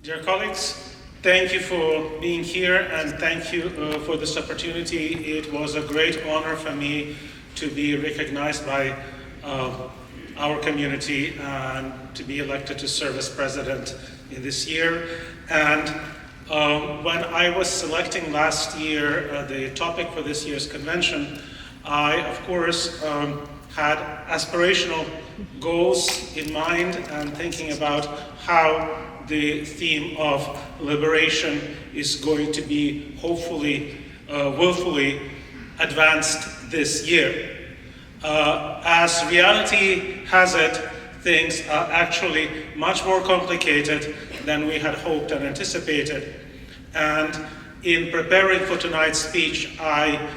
Dear colleagues, thank you for being here and thank you for this opportunity. It was a great honor for me to be recognized by our community and to be elected to serve as president in this year. And when I was selecting last year the topic for this year's convention, I, of course, had aspirational goals in mind and thinking about how the theme of liberation is going to be hopefully, willfully advanced this year. As reality has it, things are actually much more complicated than we had hoped and anticipated. And in preparing for tonight's speech, I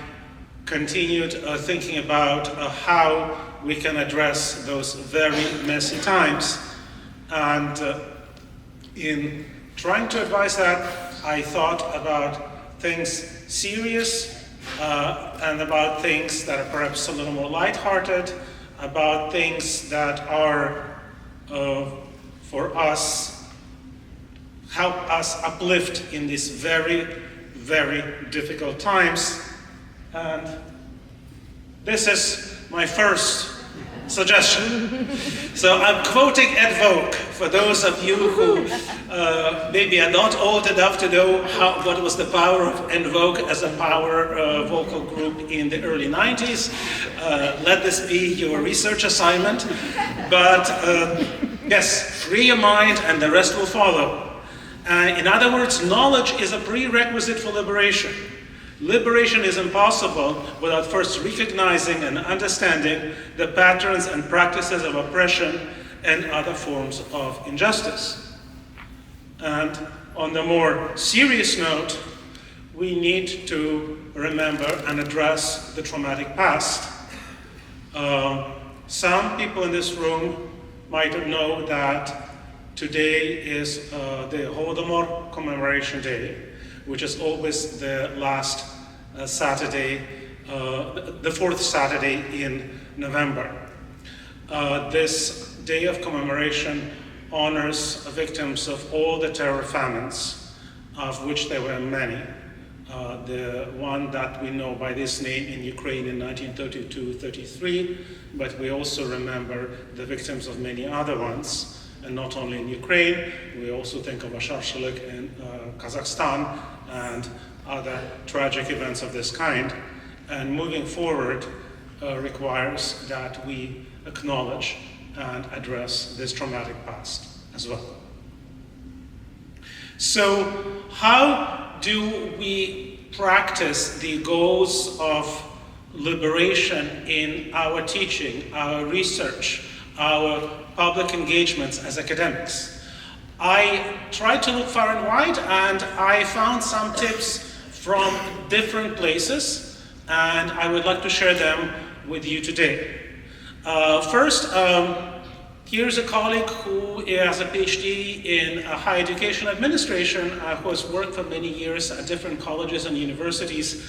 continued thinking about how we can address those very messy times. And in trying to advise that, I thought about things serious and about things that are perhaps a little more lighthearted, about things that are for us, help us uplift in these very, very difficult times. And this is my first suggestion. So I'm quoting Ed Vogue for those of you who maybe are not old enough to know what was the power of Ed Vogue as a power vocal group in the early 90s. Let this be your research assignment. But yes, free your mind and the rest will follow. In other words, knowledge is a prerequisite for liberation. Liberation is impossible without first recognizing and understanding the patterns and practices of oppression and other forms of injustice. And on the more serious note, we need to remember and address the traumatic past. Some people in this room might know that today is the Holodomor Commemoration Day, which is always the last Saturday, the fourth Saturday in November. This day of commemoration honors victims of all the terror famines, of which there were many. The one that we know by this name in Ukraine in 1932-33, but we also remember the victims of many other ones. And not only in Ukraine, we also think of Asharshalak in Kazakhstan and other tragic events of this kind. And moving forward requires that we acknowledge and address this traumatic past as well. So how do we practice the goals of liberation in our teaching, our research, our public engagements as academics? I tried to look far and wide, and I found some tips from different places, and I would like to share them with you today. First, here's a colleague who has a PhD in higher education administration, who has worked for many years at different colleges and universities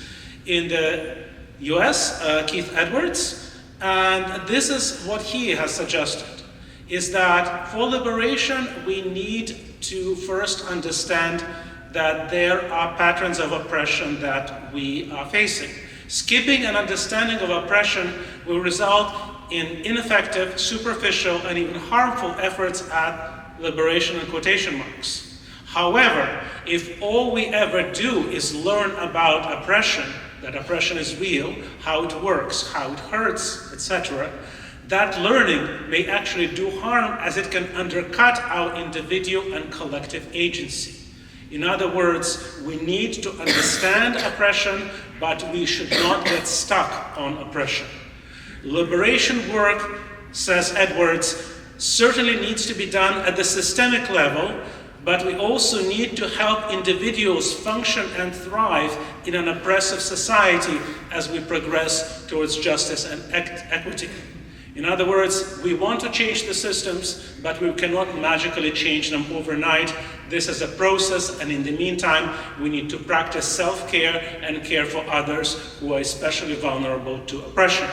in the US, Keith Edwards, and this is what he has suggested, is that for liberation, we need to first understand that there are patterns of oppression that we are facing. Skipping an understanding of oppression will result in ineffective, superficial, and even harmful efforts at liberation in quotation marks. However, if all we ever do is learn about oppression, that oppression is real, how it works, how it hurts, etc., that learning may actually do harm, as it can undercut our individual and collective agency. In other words, we need to understand oppression, but we should not get stuck on oppression. Liberation work, says Edwards, certainly needs to be done at the systemic level, but we also need to help individuals function and thrive in an oppressive society as we progress towards justice and equity. In other words, we want to change the systems, but we cannot magically change them overnight. This is a process, and in the meantime, we need to practice self-care and care for others who are especially vulnerable to oppression.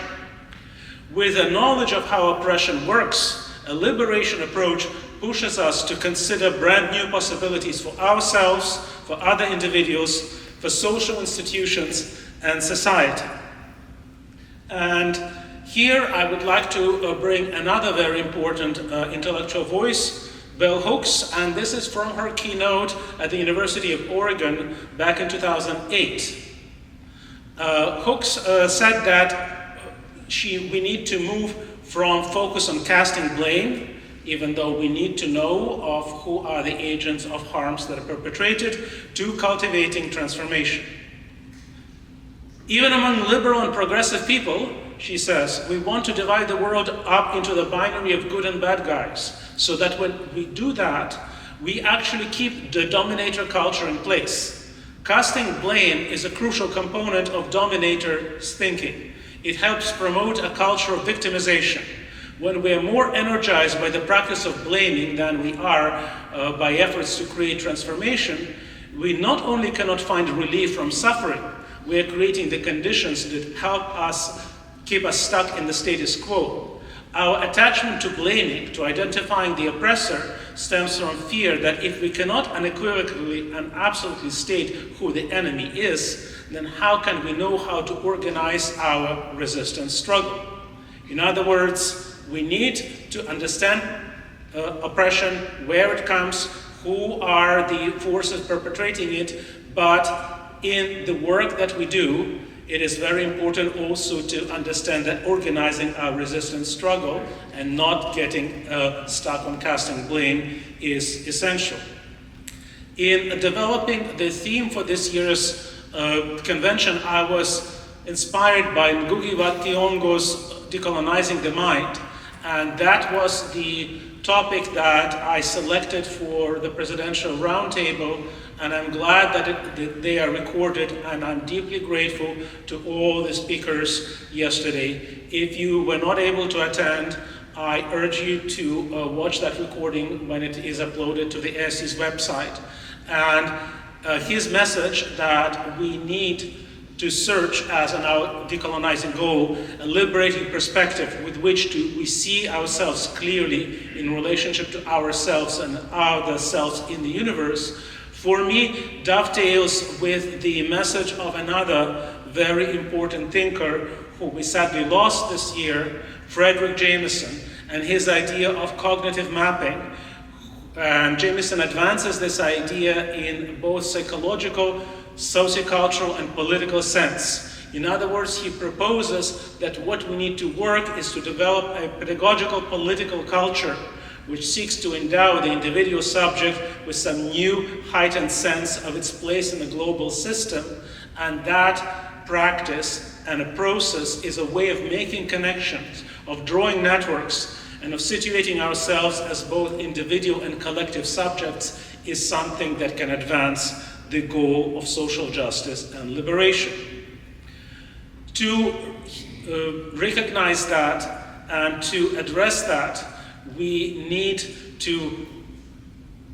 With a knowledge of how oppression works, a liberation approach pushes us to consider brand new possibilities for ourselves, for other individuals, for social institutions and society. And here I would like to bring another very important intellectual voice, Bell Hooks, and this is from her keynote at the University of Oregon back in 2008. Hooks said that we need to move from focus on casting blame, even though we need to know of who are the agents of harms that are perpetrated, to cultivating transformation. Even among liberal and progressive people, she says, we want to divide the world up into the binary of good and bad guys, so that when we do that, we actually keep the dominator culture in place. Casting blame is a crucial component of dominator's thinking. It helps promote a culture of victimization. When we are more energized by the practice of blaming than we are by efforts to create transformation, we not only cannot find relief from suffering, we are creating the conditions that help us keep us stuck in the status quo. Our attachment to blaming, to identifying the oppressor, stems from fear that if we cannot unequivocally and absolutely state who the enemy is, then how can we know how to organize our resistance struggle? In other words, we need to understand oppression, where it comes, who are the forces perpetrating it, but in the work that we do, it is very important also to understand that organizing our resistance struggle and not getting stuck on casting blame is essential. In developing the theme for this year's convention, I was inspired by Ngugi wa Thiong'o's Decolonizing the Mind, and that was the topic that I selected for the presidential roundtable, and I'm glad that they are recorded, and I'm deeply grateful to all the speakers yesterday. If you were not able to attend, I urge you to watch that recording when it is uploaded to the ASEEES website. And his message that we need to search as our decolonizing goal, a liberating perspective with which we see ourselves clearly in relationship to ourselves and other selves in the universe, for me dovetails with the message of another very important thinker who we sadly lost this year, Frederick Jameson, and his idea of cognitive mapping. And Jameson advances this idea in both psychological, sociocultural, and political sense. In other words, he proposes that what we need to work is to develop a pedagogical political culture which seeks to endow the individual subject with some new heightened sense of its place in the global system, and that practice and a process is a way of making connections, of drawing networks, and of situating ourselves as both individual and collective subjects is something that can advance the goal of social justice and liberation. To recognize that and to address that, we need to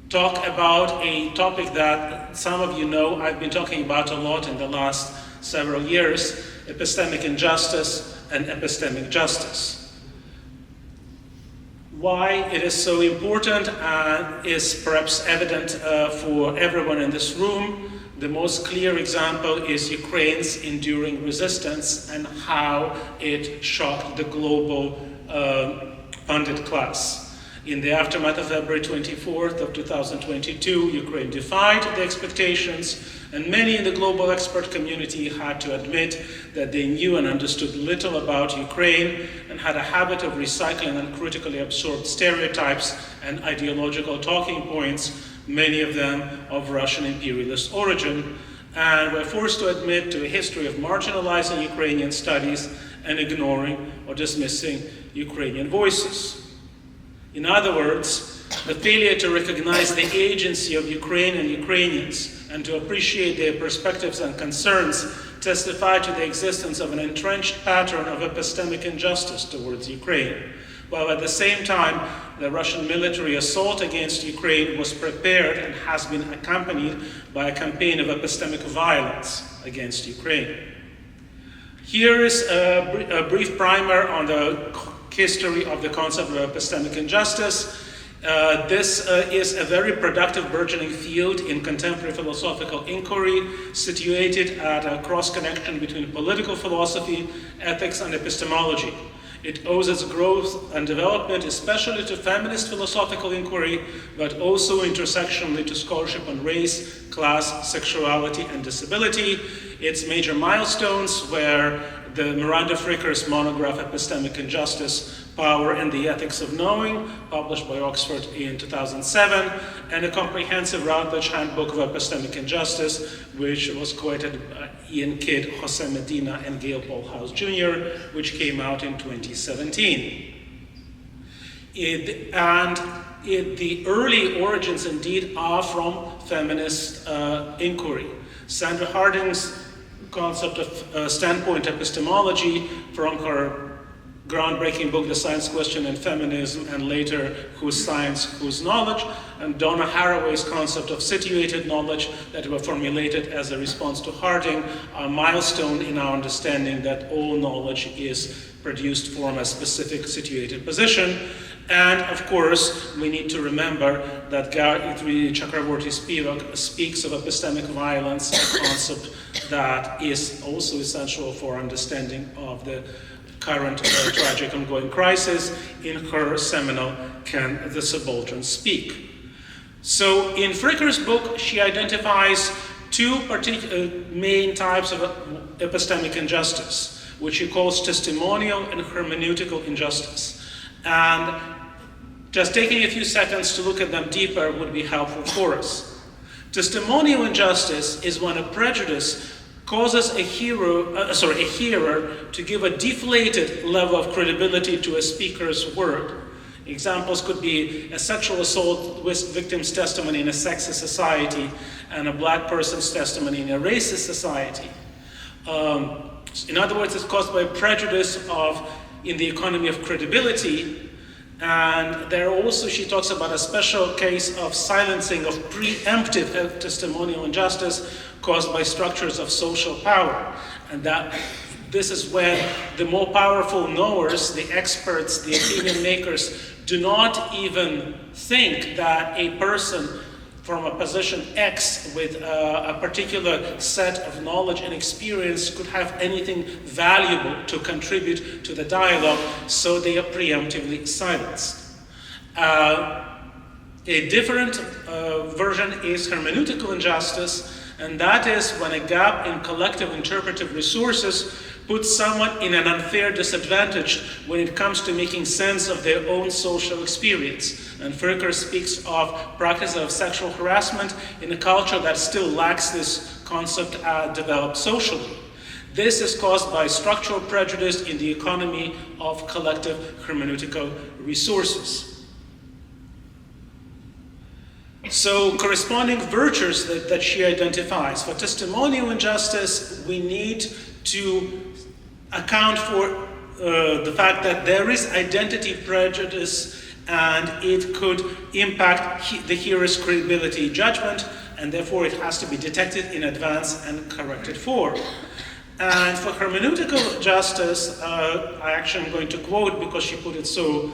talk about a topic that some of you know I've been talking about a lot in the last several years, epistemic injustice and epistemic justice. Why it is so important is perhaps evident for everyone in this room. The most clear example is Ukraine's enduring resistance and how it shocked the global pundit class. In the aftermath of February 24th of 2022, Ukraine defied the expectations, and many in the global expert community had to admit that they knew and understood little about Ukraine and had a habit of recycling uncritically absorbed stereotypes and ideological talking points, many of them of Russian imperialist origin, and were forced to admit to a history of marginalizing Ukrainian studies and ignoring or dismissing Ukrainian voices. In other words, the failure to recognize the agency of Ukraine and Ukrainians and to appreciate their perspectives and concerns testify to the existence of an entrenched pattern of epistemic injustice towards Ukraine, while at the same time the Russian military assault against Ukraine was prepared and has been accompanied by a campaign of epistemic violence against Ukraine. Here is a brief primer on the history of the concept of epistemic injustice. This is a very productive burgeoning field in contemporary philosophical inquiry, situated at a cross-connection between political philosophy, ethics, and epistemology. It owes its growth and development especially to feminist philosophical inquiry, but also intersectionally to scholarship on race, class, sexuality, and disability. Its major milestones were the Miranda Fricker's monograph Epistemic Injustice, Power and the Ethics of Knowing, published by Oxford in 2007, and a comprehensive Routledge Handbook of Epistemic Injustice, which was co-edited by Ian Kidd, Jose Medina, and Gail Paul-House Jr., which came out in 2017. The early origins, indeed, are from feminist inquiry. Sandra Harding's concept of standpoint epistemology from her groundbreaking book, The Science Question in Feminism, and later, Whose Science, Whose Knowledge, and Donna Haraway's concept of situated knowledge that were formulated as a response to Harding, a milestone in our understanding that all knowledge is produced from a specific situated position. And of course, we need to remember that Gayatri Chakravorty speaks of epistemic violence, a concept that is also essential for understanding of the current tragic ongoing crisis in her seminal Can the Subaltern Speak? So in Fricker's book, she identifies two main types of epistemic injustice, which she calls testimonial and hermeneutical injustice. And just taking a few seconds to look at them deeper would be helpful for us. Testimonial injustice is when a prejudice causes a hearer to give a deflated level of credibility to a speaker's word. Examples could be a sexual assault victim's testimony in a sexist society and a black person's testimony in a racist society. In other words, it's caused by prejudice in the economy of credibility. And there also, she talks about a special case of silencing of preemptive testimonial injustice caused by structures of social power. And that this is when the more powerful knowers, the experts, the opinion makers, do not even think that a person from a position X with a particular set of knowledge and experience could have anything valuable to contribute to the dialogue, so they are preemptively silenced. A different version is hermeneutical injustice, and that is when a gap in collective interpretive resources puts someone in an unfair disadvantage when it comes to making sense of their own social experience. And Fricker speaks of practice of sexual harassment in a culture that still lacks this concept developed socially. This is caused by structural prejudice in the economy of collective hermeneutical resources. So corresponding virtues that she identifies. For testimonial injustice, we need to account for the fact that there is identity prejudice and it could impact the hearer's credibility judgment, and therefore it has to be detected in advance and corrected for. And for hermeneutical justice, I actually am going to quote because she put it so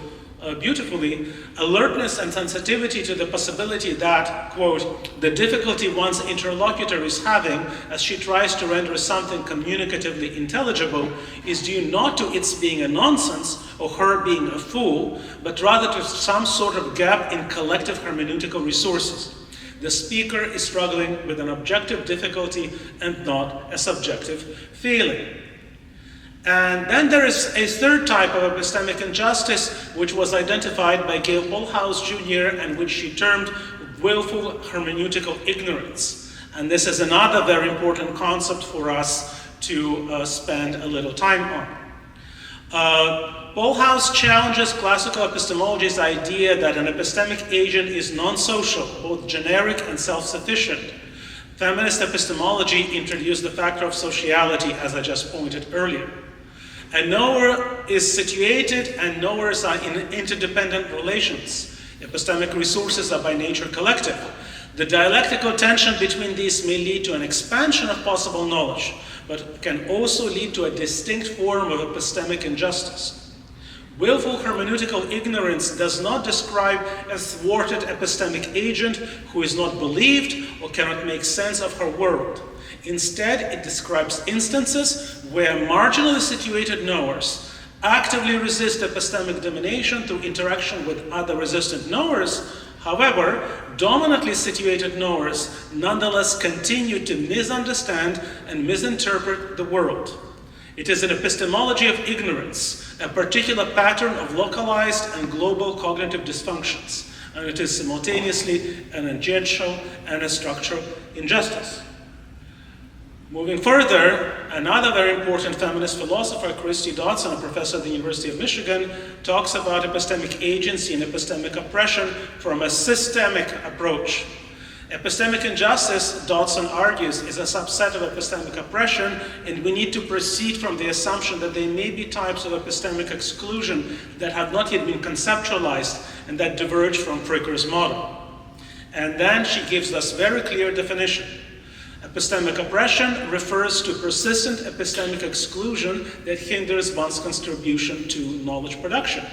beautifully, alertness and sensitivity to the possibility that, quote, the difficulty one's interlocutor is having as she tries to render something communicatively intelligible is due not to its being a nonsense or her being a fool, but rather to some sort of gap in collective hermeneutical resources. The speaker is struggling with an objective difficulty and not a subjective failing. And then there is a third type of epistemic injustice, which was identified by Gail Paul-House Jr., and which she termed willful hermeneutical ignorance. And this is another very important concept for us to spend a little time on. Paul-House challenges classical epistemology's idea that an epistemic agent is non-social, both generic and self-sufficient. Feminist epistemology introduced the factor of sociality, as I just pointed earlier. A knower is situated and knowers are in interdependent relations. Epistemic resources are by nature collective. The dialectical tension between these may lead to an expansion of possible knowledge, but can also lead to a distinct form of epistemic injustice. Willful hermeneutical ignorance does not describe a thwarted epistemic agent who is not believed or cannot make sense of her world. Instead, it describes instances where marginally situated knowers actively resist epistemic domination through interaction with other resistant knowers. However, dominantly situated knowers nonetheless continue to misunderstand and misinterpret the world. It is an epistemology of ignorance, a particular pattern of localized and global cognitive dysfunctions, and it is simultaneously an agential and a structural injustice. Moving further, another very important feminist philosopher, Christy Dodson, a professor at the University of Michigan, talks about epistemic agency and epistemic oppression from a systemic approach. Epistemic injustice, Dodson argues, is a subset of epistemic oppression, and we need to proceed from the assumption that there may be types of epistemic exclusion that have not yet been conceptualized and that diverge from Fricker's model. And then she gives us very clear definition. Epistemic oppression refers to persistent epistemic exclusion that hinders one's contribution to knowledge production.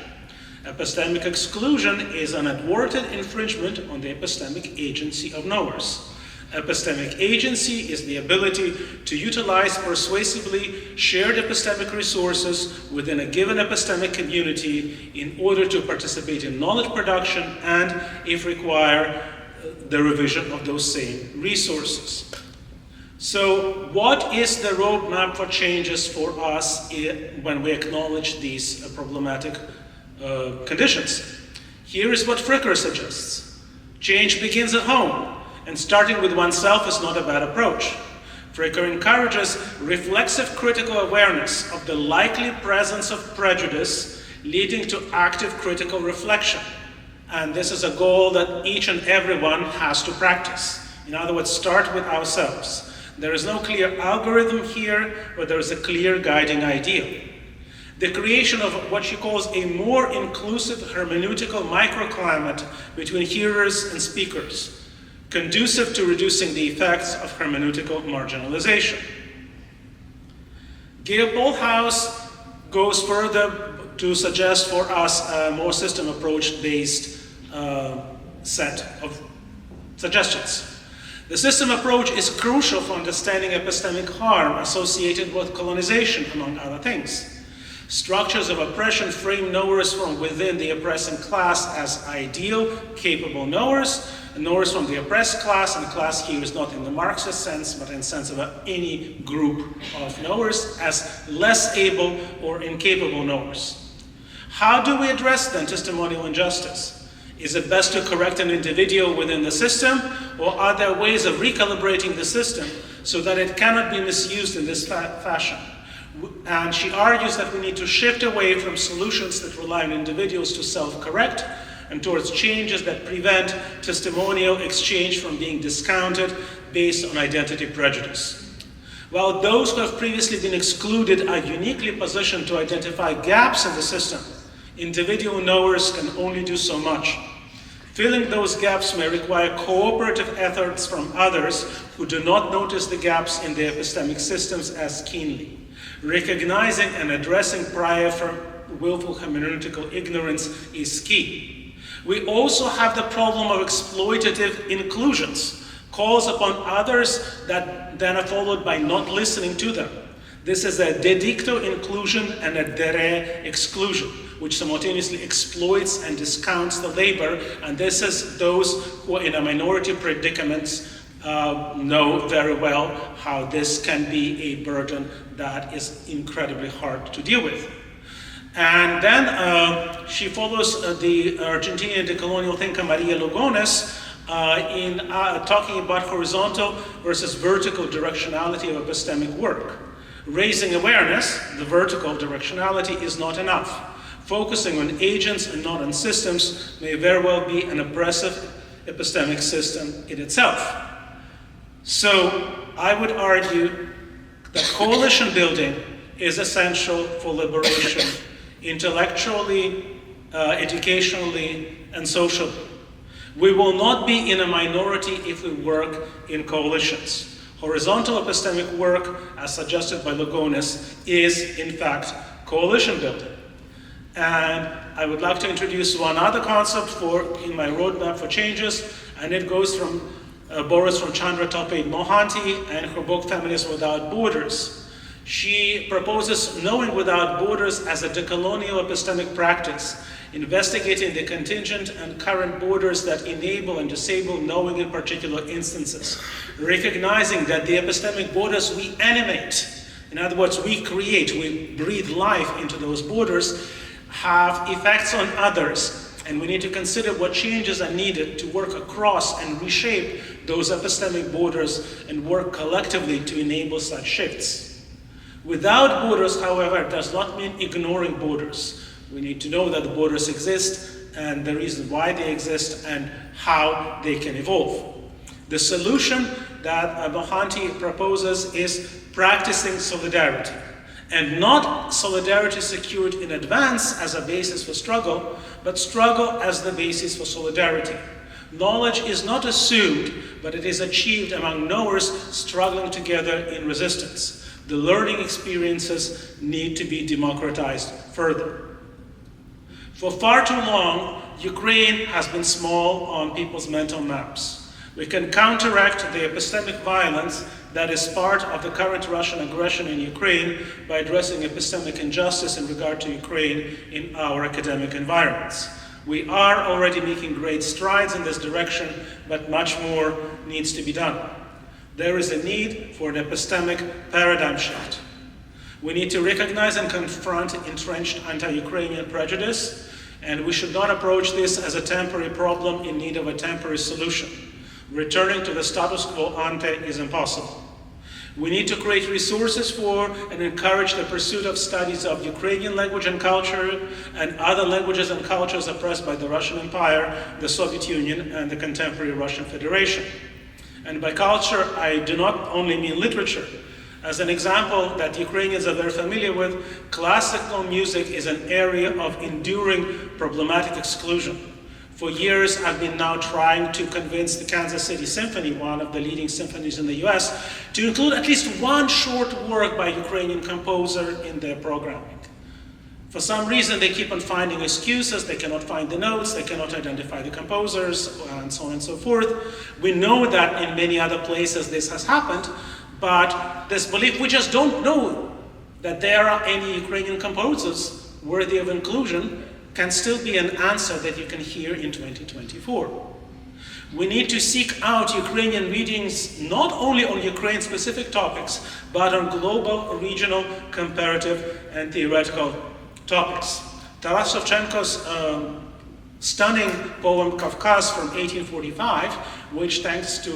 Epistemic exclusion is an unwarranted infringement on the epistemic agency of knowers. Epistemic agency is the ability to utilize persuasively shared epistemic resources within a given epistemic community in order to participate in knowledge production and, if required, the revision of those same resources. So what is the roadmap for changes for us when we acknowledge these problematic conditions? Here is what Fricker suggests. Change begins at home, and starting with oneself is not a bad approach. Fricker encourages reflexive critical awareness of the likely presence of prejudice leading to active critical reflection. And this is a goal that each and everyone has to practice. In other words, start with ourselves. There is no clear algorithm here, but there is a clear guiding ideal. The creation of what she calls a more inclusive hermeneutical microclimate between hearers and speakers, conducive to reducing the effects of hermeneutical marginalization. Gail Polhaus goes further to suggest for us a more system approach-based set of suggestions. The system approach is crucial for understanding epistemic harm associated with colonization, among other things. Structures of oppression frame knowers from within the oppressing class as ideal, capable knowers, and knowers from the oppressed class, and class here is not in the Marxist sense, but in the sense of any group of knowers, as less able or incapable knowers. How do we address then testimonial injustice? Is it best to correct an individual within the system, or are there ways of recalibrating the system so that it cannot be misused in this fashion? And she argues that we need to shift away from solutions that rely on individuals to self-correct and towards changes that prevent testimonial exchange from being discounted based on identity prejudice. While those who have previously been excluded are uniquely positioned to identify gaps in the system, individual knowers can only do so much. Filling those gaps may require cooperative efforts from others who do not notice the gaps in their epistemic systems as keenly. Recognizing and addressing prior willful hermeneutical ignorance is key. We also have the problem of exploitative inclusions, calls upon others that then are followed by not listening to them. This is a de dicto inclusion and a de re exclusion, which simultaneously exploits and discounts the labor, and this is those who are in a minority predicaments know very well how this can be a burden that is incredibly hard to deal with. And then she follows the Argentinian decolonial thinker Maria Lugones in talking about horizontal versus vertical directionality of epistemic work. Raising awareness, the vertical directionality, is not enough. Focusing on agents and not on systems may very well be an oppressive epistemic system in itself. So I would argue that coalition building is essential for liberation, intellectually, educationally, and socially. We will not be in a minority if we work in coalitions. Horizontal epistemic work, as suggested by Lugones, is in fact coalition building. And I would like to introduce one other concept in my roadmap for changes, and it goes from borrows from Chandra Tope Mohanty and her book Feminists Without Borders. She proposes knowing without borders as a decolonial epistemic practice, investigating the contingent and current borders that enable and disable knowing in particular instances, recognizing that the epistemic borders we animate, in other words, we create, we breathe life into those borders, have effects on others, and we need to consider what changes are needed to work across and reshape those epistemic borders and work collectively to enable such shifts. Without borders, however, does not mean ignoring borders. We need to know that the borders exist and the reason why they exist and how they can evolve. The solution that Mohanty proposes is practicing solidarity. And not solidarity secured in advance as a basis for struggle, but struggle as the basis for solidarity. Knowledge is not assumed, but it is achieved among knowers struggling together in resistance. The learning experiences need to be democratized further. For far too long, Ukraine has been small on people's mental maps. We can counteract the epistemic violence that is part of the current Russian aggression in Ukraine by addressing epistemic injustice in regard to Ukraine in our academic environments. We are already making great strides in this direction, but much more needs to be done. There is a need for an epistemic paradigm shift. We need to recognize and confront entrenched anti-Ukrainian prejudice, and we should not approach this as a temporary problem in need of a temporary solution. Returning to the status quo ante is impossible. We need to create resources for and encourage the pursuit of studies of Ukrainian language and culture and other languages and cultures oppressed by the Russian Empire, the Soviet Union, and the contemporary Russian Federation. And by culture, I do not only mean literature. As an example that Ukrainians are very familiar with, classical music is an area of enduring problematic exclusion. For years, I've been now trying to convince the Kansas City Symphony, one of the leading symphonies in the US, to include at least one short work by a Ukrainian composer in their programming. For some reason, they keep on finding excuses. They cannot find the notes, they cannot identify the composers, and so on and so forth. We know that in many other places this has happened, but this belief, we just don't know that there are any Ukrainian composers worthy of inclusion, can still be an answer that you can hear in 2024. We need to seek out Ukrainian readings not only on Ukraine-specific topics, but on global, regional, comparative, and theoretical topics. Taras Shevchenko's stunning poem Kavkaz from 1845, which thanks to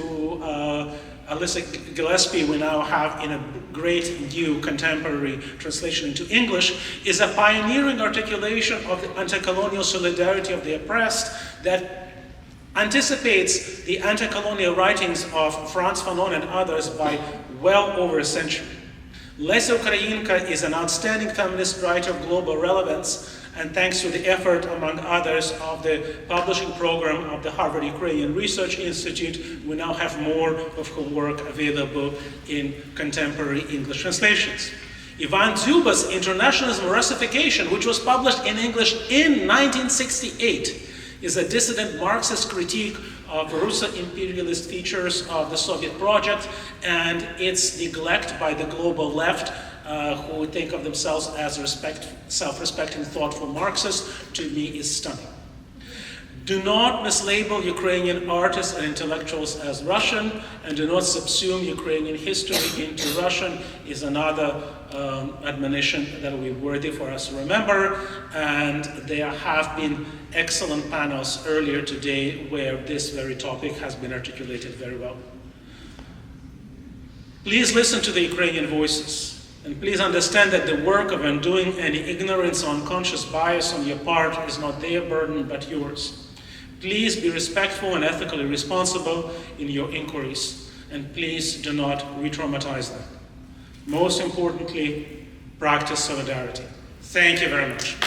Alyssa Gillespie we now have in a great new contemporary translation into English, is a pioneering articulation of the anti-colonial solidarity of the oppressed that anticipates the anti-colonial writings of Franz Fanon and others by well over a century. Lesya Ukrainka is an outstanding feminist writer of global relevance, and thanks to the effort, among others, of the publishing program of the Harvard Ukrainian Research Institute, we now have more of her work available in contemporary English translations. Ivan Zuba's Internationalism Russification, which was published in English in 1968, is a dissident Marxist critique of Russo imperialist features of the Soviet project and its neglect by the global left, who think of themselves as self-respecting, thoughtful Marxists, to me is stunning. Do not mislabel Ukrainian artists and intellectuals as Russian, and do not subsume Ukrainian history into Russian is another admonition that will be worthy for us to remember. And there have been excellent panels earlier today where this very topic has been articulated very well. Please listen to the Ukrainian voices. And please understand that the work of undoing any ignorance or unconscious bias on your part is not their burden, but yours. Please be respectful and ethically responsible in your inquiries, and please do not re-traumatize them. Most importantly, practice solidarity. Thank you very much.